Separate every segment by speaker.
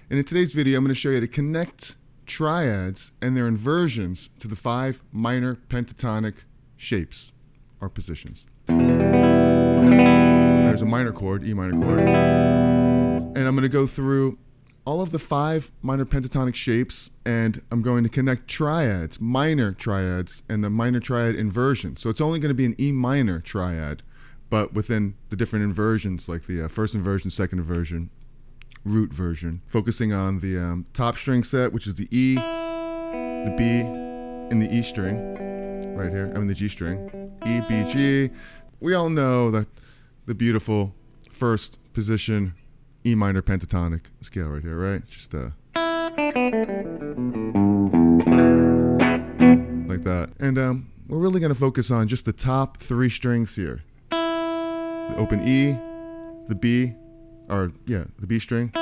Speaker 1: And in today's video, I'm going to show you how to connect triads and their inversions to the 5 minor pentatonic shapes or positions. There's a minor chord, E minor chord. And I'm going to go through all of the 5 minor pentatonic shapes, and I'm going to connect triads, minor triads, and the minor triad inversion. So it's only going to be an E minor triad, but within the different inversions, like the first inversion, second inversion, root version, focusing on the top string set, which is the E, the B, and the E string, right here, the G string, E, B, G. We all know that the beautiful first position E minor pentatonic scale right here, right? Just like that. And we're really going to focus on just the top 3 strings here. The open E, the B, the B string.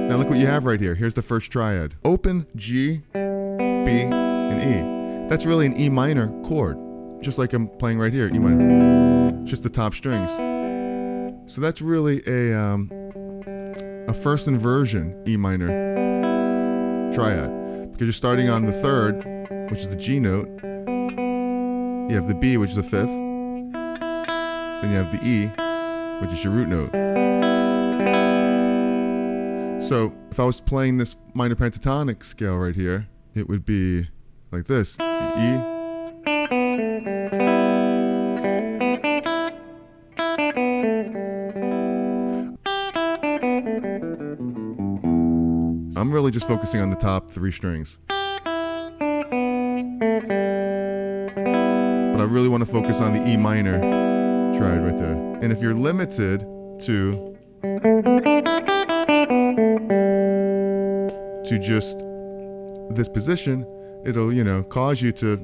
Speaker 1: Now look what you have right here. Here's the first triad. Open G, B, and E. That's really an E minor chord, just like I'm playing right here, E minor. Just the top strings. So that's really a first inversion E minor triad, because you're starting on the third, which is the G note. You have the B, which is the 5th. Then you have the E, which is your root note. So if I was playing this minor pentatonic scale right here, it would be like this. E. I'm really just focusing on the top 3 strings. But I really want to focus on the E minor triad right there. And if you're limited to just this position, it'll, cause you to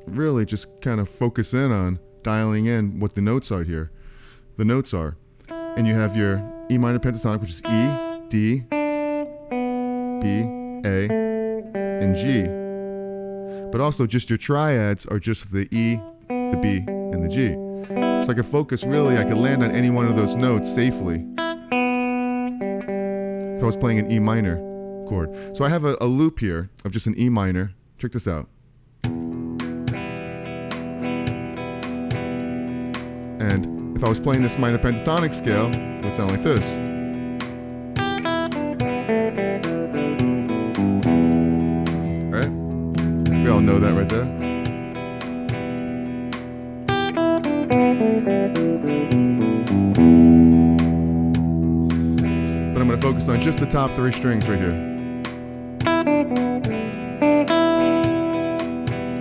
Speaker 1: really just kind of focus in on dialing in what the notes are here. The notes are. And you have your E minor pentatonic, which is E, D, B, A, and G. But also just your triads are just the E, the B, and the G. So I can focus really, I can land on any one of those notes safely if I was playing an E minor chord. So I have a loop here of just an E minor. Check this out. And if I was playing this minor pentatonic scale, it would sound like this. Right? We all know that right there. But I'm going to focus on just the top 3 strings right here.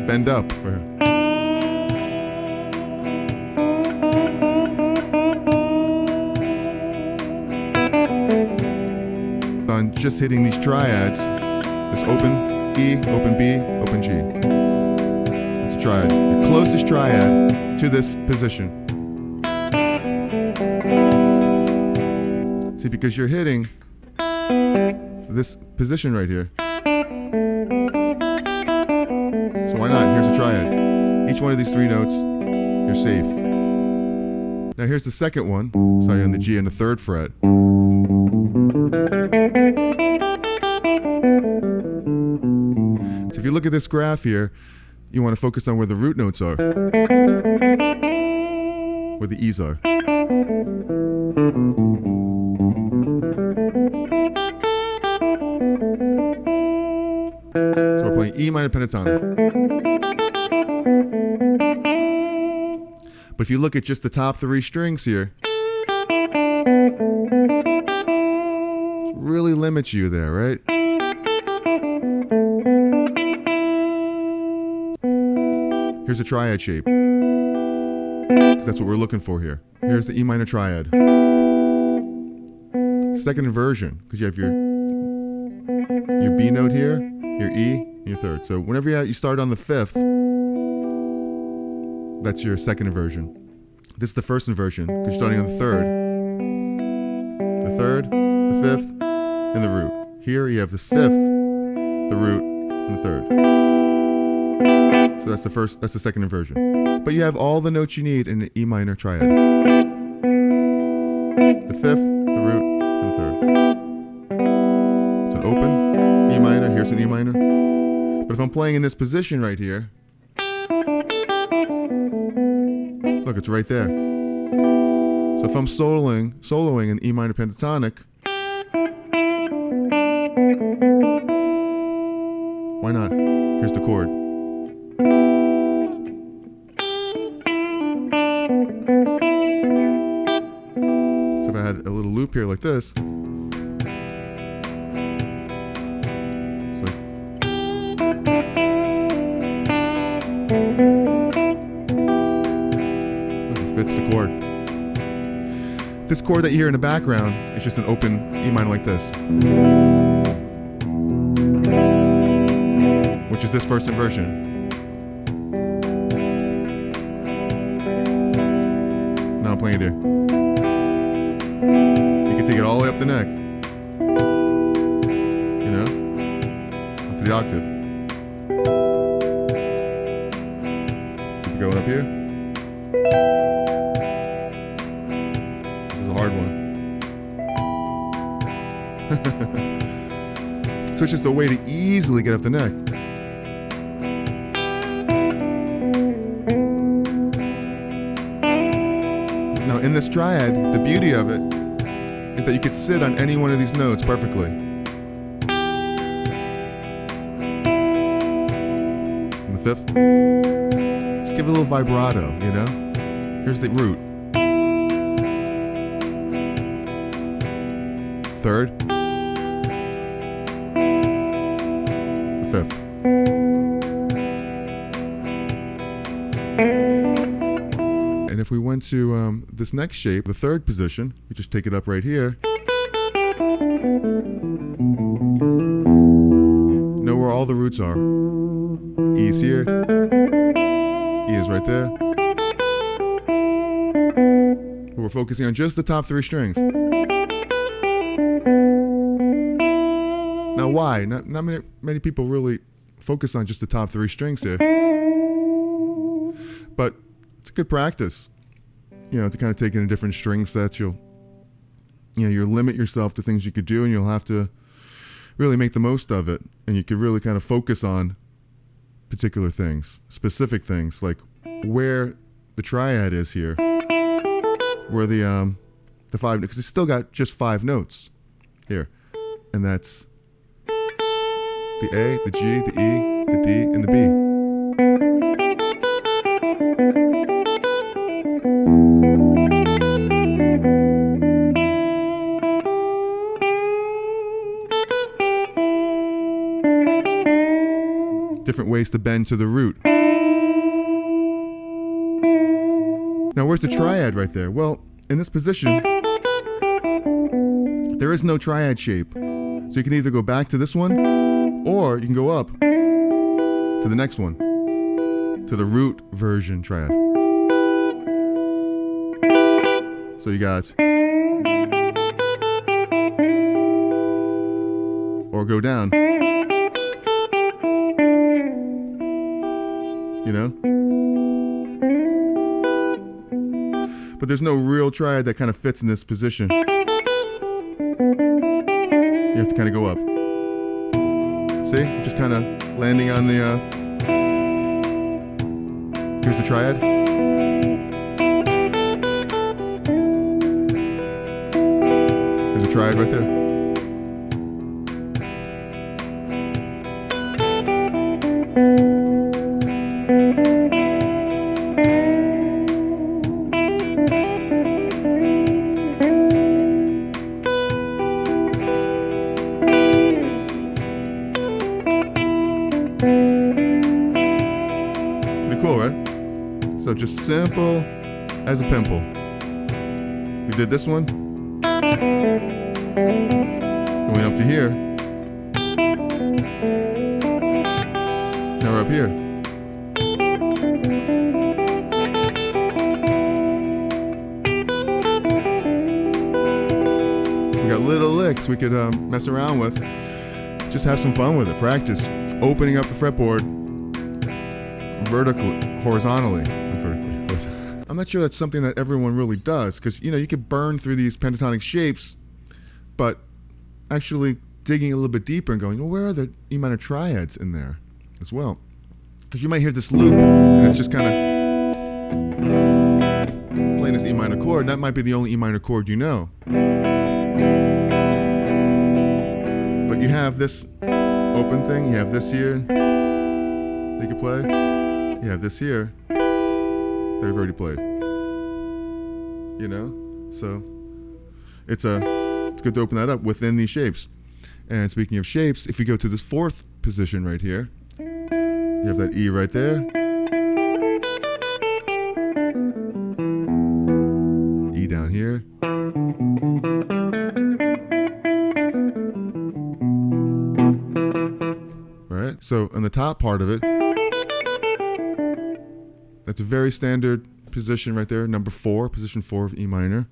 Speaker 1: Bend up. Right here. On just hitting these triads, this open E, open B, open G. It's a triad. You close this triad to this position. See, because you're hitting this position right here. So why not? Here's a triad. Each one of these 3 notes, you're safe. Now here's the second one, starting on the G and the 3rd fret. So if you look at this graph here, you want to focus on where the root notes are, where the E's are. So we're playing E minor pentatonic. But if you look at just the top 3 strings here, it really limits you there, right? Here's a triad shape. That's what we're looking for here. Here's the E minor triad. Second inversion, because you have your B note here, your E, and your 3rd. So whenever you start on the 5th, that's your second inversion. This is the first inversion, because you're starting on the 3rd. The 3rd, the 5th, and the root. Here you have the 5th, the root, and the 3rd. So that's the second inversion. But you have all the notes you need in an E minor triad. the fifth, the root, and the third. It's an open E minor. Here's an E minor. But if I'm playing in this position right here, look, it's right there. So if I'm soloing an E minor pentatonic, why not? Here's the chord. So if I had a little loop here like this, it's like, look, it fits the chord. This chord that you hear in the background is just an open E minor like this, which is this first inversion. Now I'm playing it here. You can take it all the way up the neck, you know, up to the octave. Keep it going up here. This is a hard one. So it's just a way to easily get up the neck. Now in this triad, the beauty of it is that you could sit on any one of these notes perfectly. And the fifth, just give it a little vibrato, you know? Here's the root. Third, the fifth. And if we went to this next shape, the third position, we just take it up right here. Know where all the roots are. E is here. E is right there. We're focusing on just the top three strings. Now why? Not many people really focus on just the top three strings here. But it's a good practice, you know, to kind of take in different string sets. You'll limit yourself to things you could do, and you'll have to really make the most of it. And you could really kind of focus on particular things, specific things, like where the triad is here, where the five, because it's still got just 5 notes here, and that's the A, the G, the E, the D, and the B. Different ways to bend to the root. Now, where's the triad right there? Well, in this position, there is no triad shape. So you can either go back to this one, or you can go up to the next one, to the root version triad. So you got, or go down, you know? But there's no real triad that kind of fits in this position. You have to kind of go up. See? Just kind of landing on the, here's the triad. There's a triad right there. Cool, right? So just simple as a pimple. We did this one. Going up to here. Now we're up here. We got little licks we could mess around with. Just have some fun with it. Practice opening up the fretboard vertically, horizontally, I'm not sure that's something that everyone really does, because you could burn through these pentatonic shapes, but actually digging a little bit deeper and going, well, where are the E minor triads in there as well? Because you might hear this loop and it's just kind of playing this E minor chord. That might be the only E minor chord you know. But you have this open thing, you have this here that you can play, you have this here that we've already played. So it's good to open that up within these shapes. And speaking of shapes, if you go to this fourth position right here, you have that E right there, E down here, right? So on the top part of it, that's a very standard position right there, number 4, position 4 of E minor.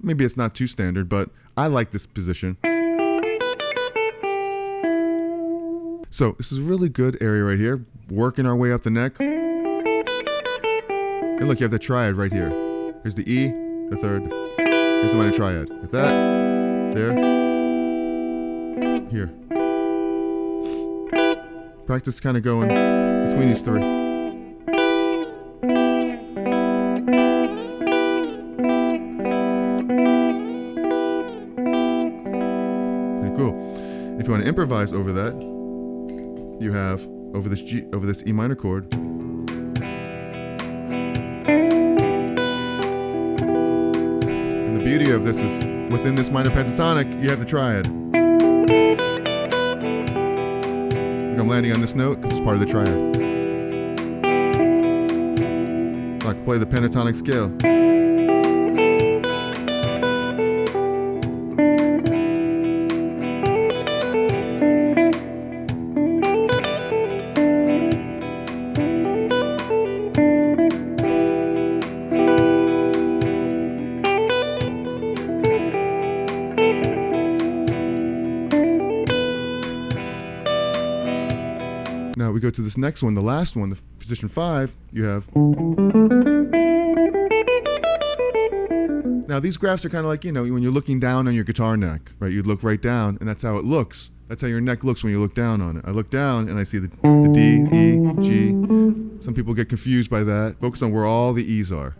Speaker 1: Maybe it's not too standard, but I like this position. So this is a really good area right here, working our way up the neck. And look, you have the triad right here. Here's the E, the third. Here's the minor triad. Like that, there, here. Practice kind of going between these three. Pretty cool. If you want to improvise over that, you have over this E minor chord. And the beauty of this is within this minor pentatonic, you have the triad. I'm landing on this note because it's part of the triad. I can play the pentatonic scale. Now we go to this next one, the last one, the position 5, you have. Now these graphs are kind of like, when you're looking down on your guitar neck, right? You look right down and that's how it looks. That's how your neck looks when you look down on it. I look down and I see the D, E, G. Some people get confused by that. Focus on where all the E's are.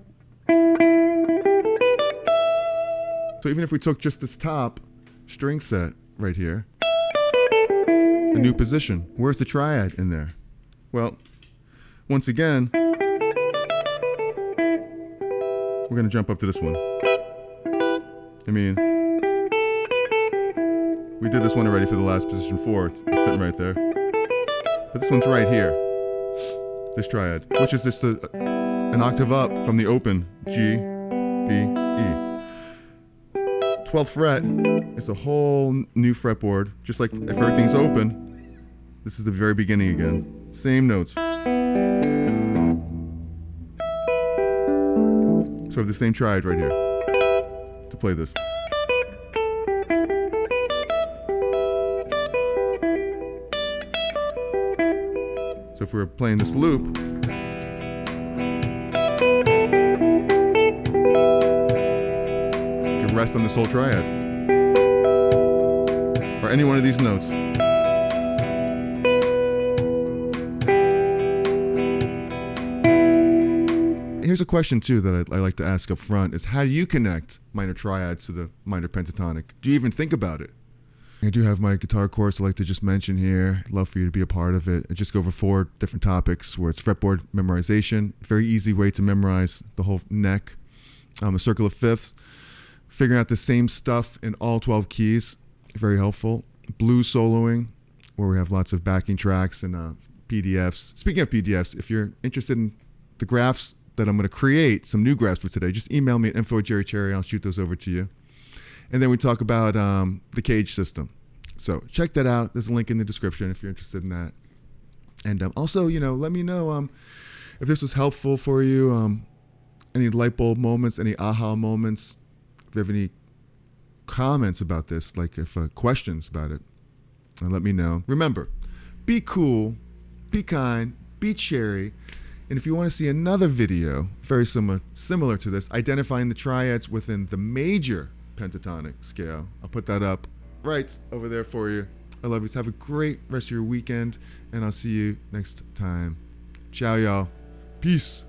Speaker 1: So even if we took just this top string set right here, a new position. Where's the triad in there? Well, once again, we're going to jump up to this one. I mean, we did this one already for the last position 4. It's sitting right there. But this one's right here. This triad, which is just an octave up from the open G, B, E. 12th fret is a whole new fretboard. Just like if everything's open, this is the very beginning again. Same notes. So we have the same triad right here to play this. So if we're playing this loop, you can rest on this whole triad. Or any one of these notes. Here's a question too that I like to ask up front is how do you connect minor triads to the minor pentatonic? Do you even think about it? I do have my guitar course I'd like to just mention here. I'd love for you to be a part of it. I just go over 4 different topics where it's fretboard memorization, very easy way to memorize the whole neck, a circle of fifths, figuring out the same stuff in all 12 keys, very helpful. Blues soloing, where we have lots of backing tracks and PDFs. Speaking of PDFs, if you're interested in the graphs that I'm going to create, some new graphs for today, just email me at info@jerrycherry and I'll shoot those over to you. And then we talk about the cage system. So check that out. There's a link in the description if you're interested in that. And also, let me know if this was helpful for you. Any light bulb moments, any aha moments. If you have any comments about this, like if questions about it, let me know. Remember, be cool, be kind, be cherry, And if you want to see another video very similar to this, identifying the triads within the major pentatonic scale, I'll put that up right over there for you. I love you. So have a great rest of your weekend, and I'll see you next time. Ciao, y'all. Peace.